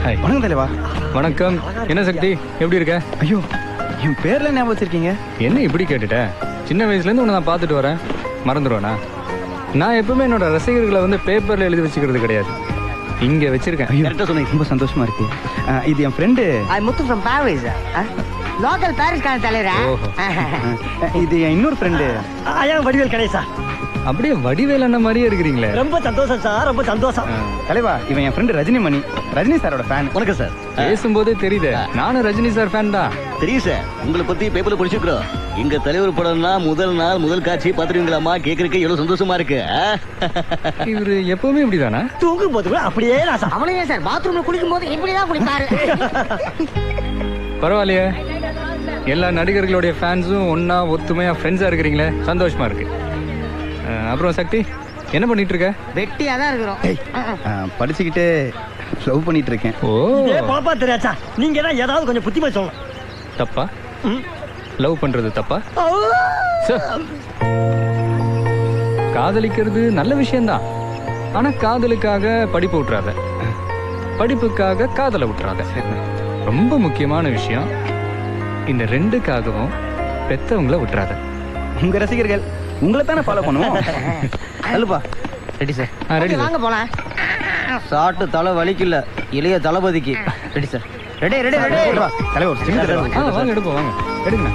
Hi. வணக்கம் தலைவா. வணக்கம். என்ன சக்தி, எப்படி இருக்க? ஐயோ, என் பேர்ல ஞாபகம் வச்சிருக்கீங்க? என்ன இப்படி கேட்டுட்ட? சின்ன வயசுலேருந்து உன்னை நான் பார்த்துட்டு வரேன், மறந்துடுவேனா? நான் எப்பவுமே என்னோட ரசிகர்களை வந்து பேப்பரில் எழுதி வச்சுக்கிறது கிடையாது, இங்கே வச்சிருக்கேன். கரெக்டாக சொன்னீங்க, ரொம்ப சந்தோஷமா இருக்கு. இது என் friend Muthu from Paris. Local பாரிஸ்கான தலைவரா? இது என் இன்னொரு ஃப்ரெண்டு. ஐயா வடிவேல் கணேசா. அப்படியே வடிவேல் அண்ணன் மாதிரியே இருக்கிறீங்களே. ரொம்ப சந்தோஷம் சார், ரொம்ப சந்தோஷம். தலைவா, இவன் என் ஃப்ரெண்டு ரஜினி மணி, ரஜினி சாரோட ஃபேன். வணக்கம் சார். பேசும்போதே தெரியுது, நானும் ரஜினி சார் ஃபேன் தான். தெரியும் சார், உங்களை பத்தி பேப்பர்ல படிச்சிருக்கிறோம். எங்க தலைவர் படம்னா முதல் நாள் முதல் காட்சி பாத்துருவீங்களாமா? கேக்குறதுக்கு எவ்வளவு சந்தோஷமா இருக்கு. இவரு எப்பவுமே இப்படிதானா? தூங்கும் போது கூட அப்படியே ராசா. அவளையே சார் பாத்ரூம்ல குளிக்கும் போது இப்படிதான் குளிப்பாரு. பரவாயில்லையே, எல்லா நடிகர்களுடைய ஃபேன்ஸும் ஒன்னா ஒத்துமையா ஃப்ரெண்ட்ஸா இருக்கிறீங்களே, சந்தோஷமா இருக்கு. அப்புறம் சக்தி, என்ன பண்ணிட்டு இருக்க? வெட்டியா தான் இருக்கிறோம். படிச்சுக்கிட்டே லவ் பண்ணிட்டு இருக்கேன். ஓ, இதே பாப்பா தெரியாச்சா? நீங்க தான் ஏதாவது கொஞ்சம் புத்திமா சொல்லணும். தப்பா? லவ் பண்றது தப்பா? காதலிக்கிறது நல்ல விஷயம்தான், ஆனா காதலுக்காக படிப்பு விட்டுறாத, படிப்புக்காக காதலை விட்டுறாத. ரொம்ப முக்கியமான விஷயம், இந்த ரெண்டுக்காகவும் பெத்தவங்களை விட்டுறாத. உங்க ரசிகர்கள் உங்களை தானே ஃபாலோ பண்ணுவோம். அல்லப்பா. Ready sir. Ready sir. வாங்க போலாம். சாட்டு தலை வலிக்கல, இளைய தளபதிக்கு. Ready sir. Ready ready ready. தலைவர், வாங்க எடுப்போம், வாங்க எடுங்க.